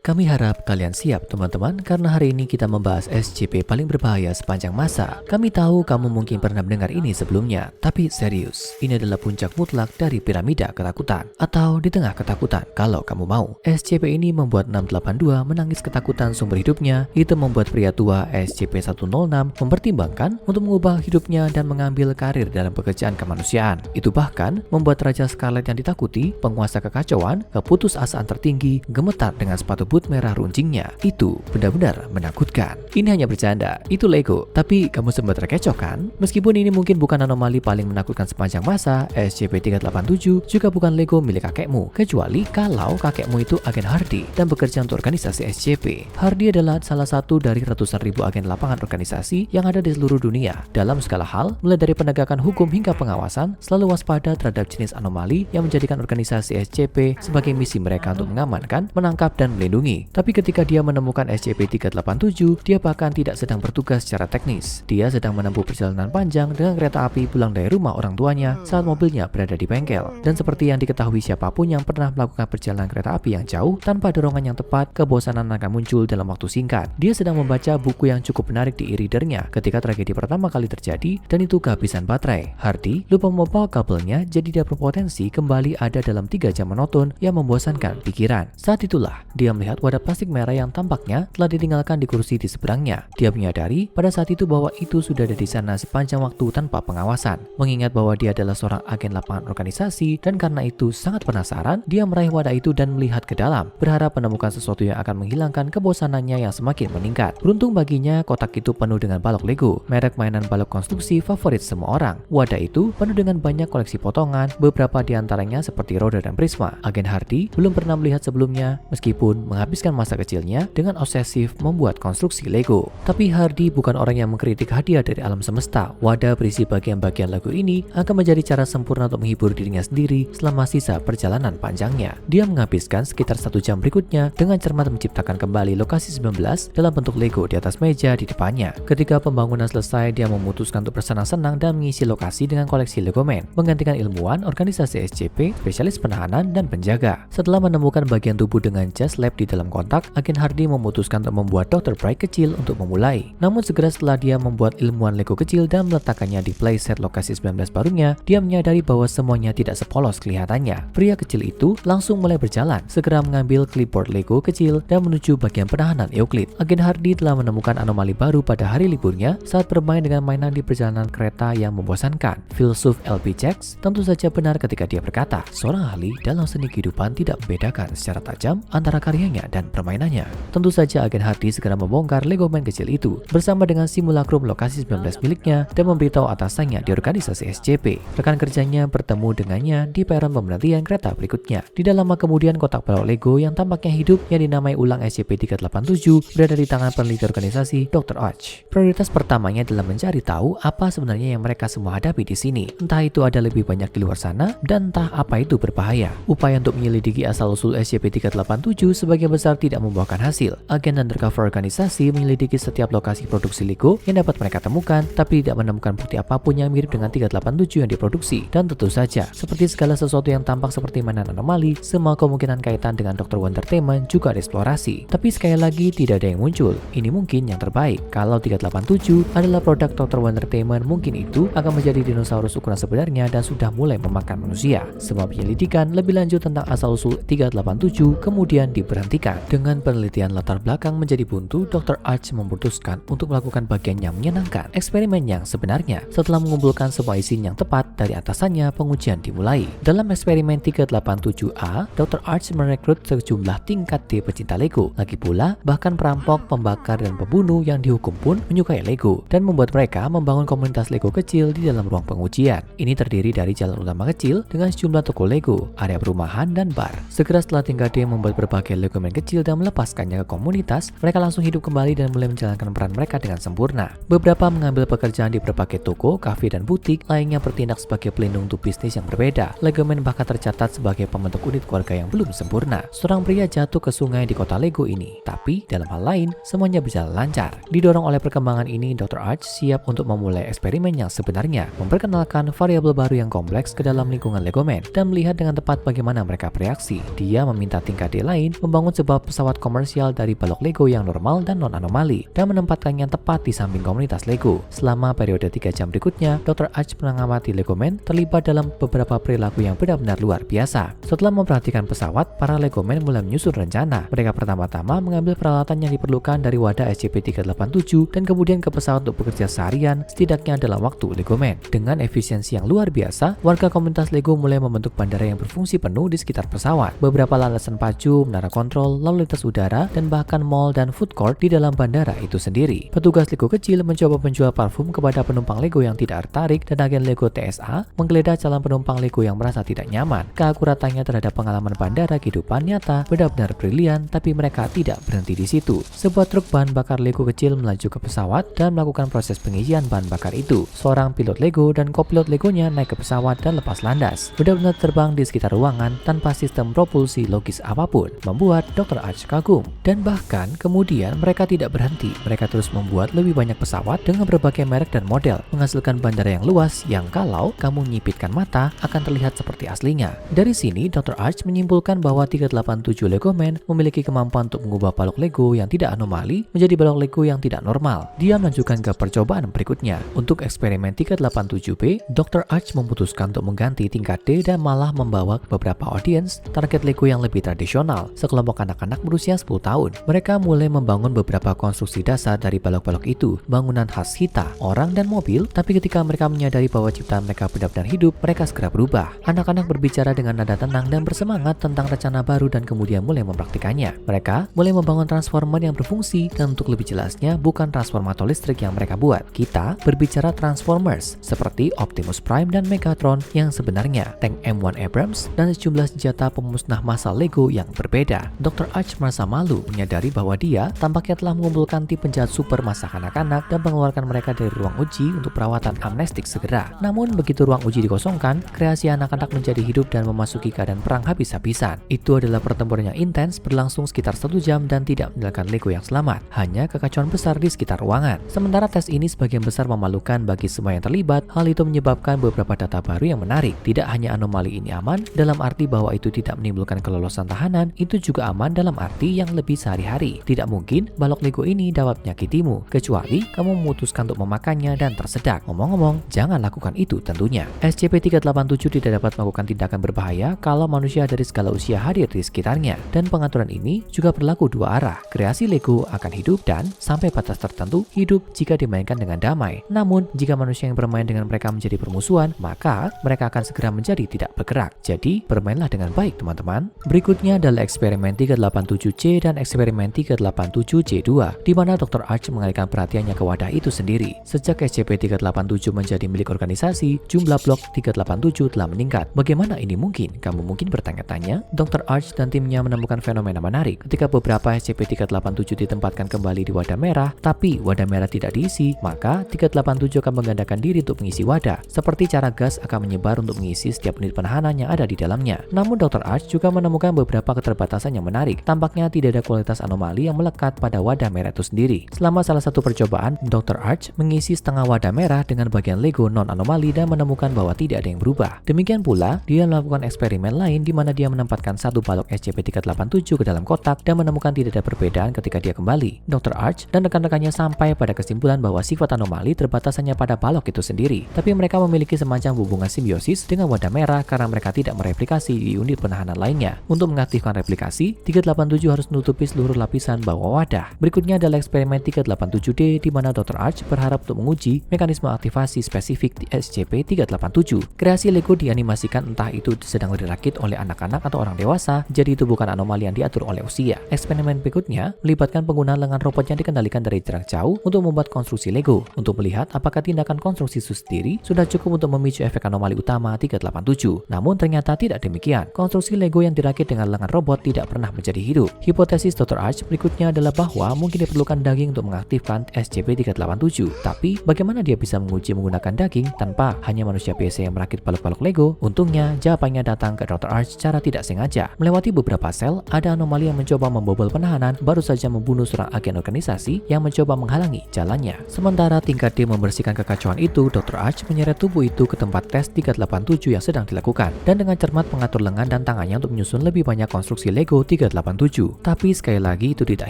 Kami harap kalian siap teman-teman karena hari ini kita membahas SCP paling berbahaya sepanjang masa. Kami tahu kamu mungkin pernah mendengar ini sebelumnya, tapi serius, ini adalah puncak mutlak dari piramida ketakutan. Atau di tengah ketakutan kalau kamu mau. SCP ini membuat 682 menangis ketakutan sumber hidupnya. Itu membuat pria tua SCP-106 mempertimbangkan untuk mengubah hidupnya dan mengambil karir dalam pekerjaan kemanusiaan. Itu bahkan membuat Raja Scarlet yang ditakuti, penguasa kekacauan, keputusasaan tertinggi, gemetar dengan sepatu boot merah runcingnya. Itu benar-benar menakutkan. Ini hanya bercanda, itu Lego. Tapi kamu sempat terkecoh kan? Meskipun ini mungkin bukan anomali paling menakutkan sepanjang masa, SCP-387 juga bukan Lego milik kakekmu, kecuali kalau kakekmu itu agen Hardy dan bekerja untuk organisasi SCP. Hardy adalah salah satu dari ratusan ribu agen lapangan organisasi yang ada di seluruh dunia. Dalam segala hal, mulai dari penegakan hukum hingga pengawasan, selalu waspada terhadap jenis anomali yang menjadikan organisasi SCP sebagai misi mereka untuk mengamankan, menangkap, dan melindungi. Tapi ketika dia menemukan SCP-387, dia bahkan tidak sedang bertugas secara teknis. Dia sedang menempuh perjalanan panjang dengan kereta api pulang dari rumah orang tuanya saat mobilnya berada di bengkel. Dan seperti yang diketahui siapapun yang pernah melakukan perjalanan kereta api yang jauh tanpa dorongan yang tepat, kebosanan akan muncul dalam waktu singkat. Dia sedang membaca buku yang cukup menarik di e-readernya ketika tragedi pertama kali terjadi dan itu kehabisan baterai. Hardy lupa membawa kabelnya, jadi dia berpotensi kembali ada dalam 3 jam monoton yang membosankan pikiran. Saat itulah dia melihat wadah plastik merah yang tampaknya telah ditinggalkan di kursi di seberangnya. Dia menyadari pada saat itu bahwa itu sudah ada di sana sepanjang waktu tanpa pengawasan. Mengingat bahwa dia adalah seorang agen lapangan organisasi dan karena itu sangat penasaran, dia meraih wadah itu dan melihat ke dalam, berharap menemukan sesuatu yang akan menghilangkan kebosanannya yang semakin meningkat. Beruntung baginya, kotak itu penuh dengan balok Lego, merek mainan balok konstruksi favorit semua orang. Wadah itu penuh dengan banyak koleksi potongan, beberapa di antaranya seperti roda dan prisma. Agen Hardy belum pernah melihat sebelumnya, meskipun menghabiskan masa kecilnya dengan obsesif membuat konstruksi Lego. Tapi Hardy bukan orang yang mengkritik hadiah dari alam semesta. Wadah berisi bagian-bagian Lego ini akan menjadi cara sempurna untuk menghibur dirinya sendiri selama sisa perjalanan panjangnya. Dia menghabiskan sekitar 1 jam berikutnya dengan cermat menciptakan kembali lokasi 19 dalam bentuk Lego di atas meja di depannya. Ketika pembangunan selesai, dia memutuskan untuk bersenang-senang dan mengisi lokasi dengan koleksi Lego Man, menggantikan ilmuwan organisasi SCP, spesialis penahanan, dan penjaga. Setelah menemukan bagian tubuh dengan jas lab di dalam kotak, agen Hardy memutuskan untuk membuat Dr. Bright kecil untuk memulai. Namun segera setelah dia membuat ilmuwan Lego kecil dan meletakkannya di playset lokasi 19 barunya, dia menyadari bahwa semuanya tidak sepolos kelihatannya. Pria kecil itu langsung mulai berjalan, segera mengambil clipboard Lego kecil dan menuju bagian penahanan Euclid. Agen Hardy telah menemukan anomali baru pada hari liburnya saat bermain dengan mainan di perjalanan kereta yang membosankan. Filsuf L.B. Jacks tentu saja benar ketika dia berkata, seorang ahli dalam seni kehidupan tidak membedakan secara tajam antara karyanya dan permainannya. Tentu saja agen Hardy segera membongkar Lego Man kecil itu bersama dengan simulakrum lokasi 19 miliknya dan memberitahu atasannya di organisasi SCP. Rekan kerjanya bertemu dengannya di peron pemberhentian kereta berikutnya. Tidak lama kemudian kotak balok Lego yang tampaknya hidup yang dinamai ulang SCP-387 berada di tangan peneliti organisasi Dr. Arch. Prioritas pertamanya adalah mencari tahu apa sebenarnya yang mereka semua hadapi di sini. Entah itu ada lebih banyak di luar sana dan entah apa itu berbahaya. Upaya untuk menyelidiki asal-usul SCP-387 sebagian besar tidak membuahkan hasil. Agen undercover organisasi menyelidiki setiap lokasi produksi Lego yang dapat mereka temukan, tapi tidak menemukan bukti apapun yang mirip dengan 387 yang diproduksi. Dan tentu saja, seperti segala sesuatu yang tampak seperti mainan anomali, semua kemungkinan kaitan dengan Dr. Wondertainment juga dieksplorasi. Tapi sekali lagi tidak ada yang muncul. Ini mungkin yang terbaik. Kalau 387 adalah produk Dr. Wondertainment, mungkin itu akan menjadi dinosaurus ukuran sebenarnya dan sudah mulai memakan manusia. Semua penyelidikan lebih lanjut tentang asal-usul 387 kemudian diberhentikan. Dengan penelitian latar belakang menjadi buntu, Dr. Arch memutuskan untuk melakukan bagian yang menyenangkan, eksperimen yang sebenarnya. Setelah mengumpulkan semua izin yang tepat dari atasannya, pengujian dimulai. Dalam eksperimen 387A, Dr. Arch merekrut sejumlah tingkat D pecinta Lego. Lagi pula, bahkan perampok, pembakar, dan pembunuh yang dihukum pun menyukai Lego dan membuat mereka membangun komunitas Lego kecil di dalam ruang pengujian. Ini terdiri dari jalan utama kecil dengan sejumlah toko Lego, area perumahan, dan bar. Segera setelah tingkat D membuat berbagai Lego Man kecil dan melepaskannya ke komunitas, mereka langsung hidup kembali dan mulai menjalankan peran mereka dengan sempurna. Beberapa mengambil pekerjaan di berbagai toko, kafe, dan butik, lainnya bertindak sebagai pelindung untuk bisnis yang berbeda. Lego Man bahkan tercatat sebagai pembentuk unit keluarga yang belum sempurna. Seorang pria jatuh ke sungai di kota Lego ini, tapi dalam hal lain, semuanya berjalan lancar. Didorong oleh perkembangan ini, Dr. Arch siap untuk memulai eksperimen yang sebenarnya, memperkenalkan variabel baru yang kompleks ke dalam lingkungan Lego Man dan melihat dengan tepat bagaimana mereka bereaksi. Dia meminta tingkat D lain membangun membangun sebuah pesawat komersial dari balok Lego yang normal dan non-anomali dan menempatkannya tepat di samping komunitas Lego. Selama periode 3 jam berikutnya, Dr. Arch mengamati Lego Man terlibat dalam beberapa perilaku yang benar-benar luar biasa. Setelah memperhatikan pesawat, para Lego Man mulai menyusun rencana. Mereka pertama-tama mengambil peralatan yang diperlukan dari wadah SCP-387 dan kemudian ke pesawat untuk bekerja seharian, setidaknya dalam waktu Lego Man. Dengan efisiensi yang luar biasa, warga komunitas Lego mulai membentuk bandara yang berfungsi penuh di sekitar pesawat. Beberapa landasan pacu, menara kontrol, lalu lintas udara, dan bahkan mall dan food court di dalam bandara itu sendiri. Petugas Lego kecil mencoba menjual parfum kepada penumpang Lego yang tidak tertarik, dan agen Lego TSA menggeledah calon penumpang Lego yang merasa tidak nyaman. Keakuratannya terhadap pengalaman bandara kehidupan nyata benar-benar brilian, tapi mereka tidak berhenti di situ. Sebuah truk bahan bakar Lego kecil melaju ke pesawat dan melakukan proses pengisian bahan bakar itu. Seorang pilot Lego dan kopilot Legonya naik ke pesawat dan lepas landas, benar-benar terbang di sekitar ruangan tanpa sistem propulsi logis apapun, membuat Dr. Arch kagum. Dan bahkan kemudian mereka tidak berhenti, mereka terus membuat lebih banyak pesawat dengan berbagai merek dan model, menghasilkan bandara yang luas yang kalau kamu nyipitkan mata akan terlihat seperti aslinya. Dari sini Dr. Arch menyimpulkan bahwa 387 Lego Man memiliki kemampuan untuk mengubah balok Lego yang tidak anomali menjadi balok Lego yang tidak normal. Dia menunjukkan ke percobaan berikutnya. Untuk eksperimen 387B, Dr. Arch memutuskan untuk mengganti tingkat D dan malah membawa beberapa audiens target Lego yang lebih tradisional, sekelompok anak-anak berusia 10 tahun. Mereka mulai membangun beberapa konstruksi dasar dari balok-balok itu, bangunan khas Hita, orang dan mobil, tapi ketika mereka menyadari bahwa ciptaan mereka benar-benar hidup, mereka segera berubah. Anak-anak berbicara dengan nada tenang dan bersemangat tentang rencana baru dan kemudian mulai mempraktikannya. Mereka mulai membangun transformer yang berfungsi, dan untuk lebih jelasnya, bukan transformator listrik yang mereka buat. Kita berbicara Transformers, seperti Optimus Prime dan Megatron yang sebenarnya, tank M1 Abrams, dan sejumlah senjata pemusnah massal Lego yang berbeda. Dr. Arch merasa malu menyadari bahwa dia tampaknya telah mengumpulkan tim penjahat super masa kanak-kanak dan mengeluarkan mereka dari ruang uji untuk perawatan amnestik segera. Namun begitu ruang uji dikosongkan, kreasi anak-anak menjadi hidup dan memasuki keadaan perang habis-habisan. Itu adalah pertempuran yang intens, berlangsung sekitar 1 jam dan tidak meninggalkan Lego yang selamat, hanya kekacauan besar di sekitar ruangan. Sementara tes ini sebagian besar memalukan bagi semua yang terlibat, hal itu menyebabkan beberapa data baru yang menarik. Tidak hanya anomali ini aman, dalam arti bahwa itu tidak menimbulkan kelolosan tahanan, itu juga aman dalam arti yang lebih sehari-hari. Tidak mungkin balok Lego ini dapat menyakitimu, kecuali kamu memutuskan untuk memakannya dan tersedak. Ngomong-ngomong, jangan lakukan itu tentunya. SCP-387 tidak dapat melakukan tindakan berbahaya kalau manusia dari segala usia hadir di sekitarnya, dan pengaturan ini juga berlaku dua arah. Kreasi Lego akan hidup dan, sampai batas tertentu, hidup jika dimainkan dengan damai. Namun, jika manusia yang bermain dengan mereka menjadi permusuhan, maka mereka akan segera menjadi tidak bergerak. Jadi, bermainlah dengan baik teman-teman. Berikutnya adalah eksperimen 387C dan eksperimen 387C2, di mana Dr. Arch mengalihkan perhatiannya ke wadah itu sendiri. Sejak SCP-387 menjadi milik organisasi, jumlah blok 387 telah meningkat. Bagaimana ini mungkin? Kamu mungkin bertanya-tanya. Dr. Arch dan timnya menemukan fenomena menarik. Ketika beberapa SCP-387 ditempatkan kembali di wadah merah, tapi wadah merah tidak diisi, maka 387 akan menggandakan diri untuk mengisi wadah, seperti cara gas akan menyebar untuk mengisi setiap unit penahanan yang ada di dalamnya. Namun Dr. Arch juga menemukan beberapa keterbatasan yang menarik. Tampaknya tidak ada kualitas anomali yang melekat pada wadah merah itu sendiri. Selama salah satu percobaan, Dr. Arch mengisi setengah wadah merah dengan bagian Lego non-anomali dan menemukan bahwa tidak ada yang berubah. Demikian pula, dia melakukan eksperimen lain di mana dia menempatkan satu balok SCP-387 ke dalam kotak dan menemukan tidak ada perbedaan ketika dia kembali. Dr. Arch dan rekan-rekannya sampai pada kesimpulan bahwa sifat anomali terbatas hanya pada balok itu sendiri, tapi mereka memiliki semacam hubungan simbiosis dengan wadah merah karena mereka tidak mereplikasi di unit penahanan lainnya. Untuk mengaktifkan replikasi, 387 harus menutupi seluruh lapisan bawah wadah. Berikutnya adalah eksperimen 387D di mana Dr. Arch berharap untuk menguji mekanisme aktivasi spesifik di SCP-387. Kreasi Lego dianimasikan entah itu sedang dirakit oleh anak-anak atau orang dewasa, jadi itu bukan anomali yang diatur oleh usia. Eksperimen berikutnya melibatkan penggunaan lengan robot yang dikendalikan dari jarak jauh untuk membuat konstruksi Lego, untuk melihat apakah tindakan konstruksi itu sendiri sudah cukup untuk memicu efek anomali utama 387. Namun ternyata tidak demikian. Konstruksi Lego yang dirakit dengan lengan robot tidak pernah menjadi hidup. Hipotesis Dr. Arch berikutnya adalah bahwa mungkin diperlukan daging untuk mengaktifkan SCP-387. Tapi bagaimana dia bisa menguji menggunakan daging tanpa hanya manusia biasa yang merakit balok-balok Lego? Untungnya jawabannya datang ke Dr. Arch secara tidak sengaja. Melewati beberapa sel, ada anomali yang mencoba membobol penahanan, baru saja membunuh seorang agen organisasi yang mencoba menghalangi jalannya. Sementara tingkat D membersihkan kekacauan itu, Dr. Arch menyeret tubuh itu ke tempat tes 387 yang sedang dilakukan, dan dengan cermat mengatur lengan dan tangannya untuk menyusun lebih banyak konstruksi Lego 387 SCP-387. Tapi sekali lagi itu tidak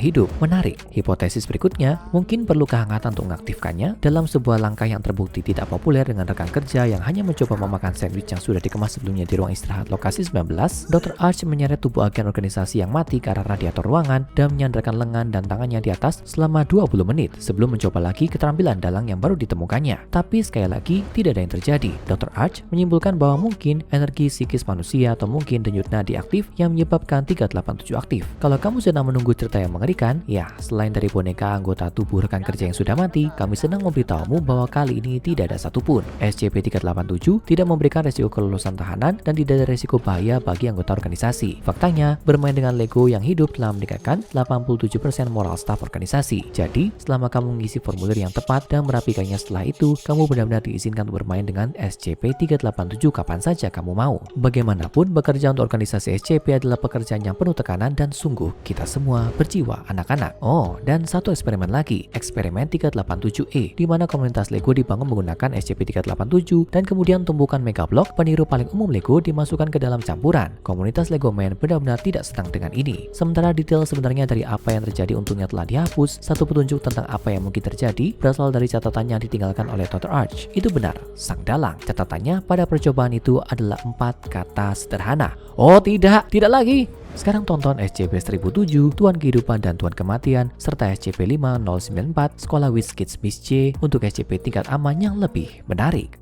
hidup. Menarik. Hipotesis berikutnya, mungkin perlu kehangatan untuk mengaktifkannya dalam sebuah langkah yang terbukti tidak populer dengan rekan kerja yang hanya mencoba memakan sandwich yang sudah dikemas sebelumnya di ruang istirahat lokasi 19. Dr. Arch menyeret tubuh agen organisasi yang mati ke arah radiator ruangan dan menyandarkan lengan dan tangannya di atas selama 20 menit sebelum mencoba lagi keterampilan dalang yang baru ditemukannya. Tapi sekali lagi tidak ada yang terjadi. Dr. Arch menyimpulkan bahwa mungkin energi psikis manusia atau mungkin denyut nadi aktif yang menyebabkan 387 aktif. Kalau kamu sedang menunggu cerita yang mengerikan, ya selain dari boneka anggota tubuh rekan kerja yang sudah mati, kami senang memberitahumu bahwa kali ini tidak ada satupun. SCP-387 tidak memberikan resiko kelulusan tahanan dan tidak ada resiko bahaya bagi anggota organisasi. Faktanya, bermain dengan Lego yang hidup telah meningkatkan 87% moral staf organisasi. Jadi, selama kamu mengisi formulir yang tepat dan merapikannya setelah itu, kamu benar-benar diizinkan untuk bermain dengan SCP-387 kapan saja kamu mau. Bagaimanapun, bekerja untuk organisasi SCP adalah pekerjaan yang penuh tekanan dan sungguh kita semua berjiwa anak-anak. Oh, dan satu eksperimen lagi, eksperimen 387E, di mana komunitas Lego dibangun menggunakan SCP-387 dan kemudian tumbuhkan Mega Block, peniru paling umum Lego, dimasukkan ke dalam campuran. Komunitas Lego Man benar-benar tidak senang dengan ini. Sementara detail sebenarnya dari apa yang terjadi untungnya telah dihapus, satu petunjuk tentang apa yang mungkin terjadi berasal dari catatan yang ditinggalkan oleh Dr. Arch. Itu benar, sang dalang. Catatannya pada percobaan itu adalah 4 kata sederhana. Oh tidak lagi. Sekarang tonton SCP-1007, Tuan Kehidupan dan Tuan Kematian, serta SCP-5094, Sekolah WizKids Miss J untuk SCP tingkat aman yang lebih menarik.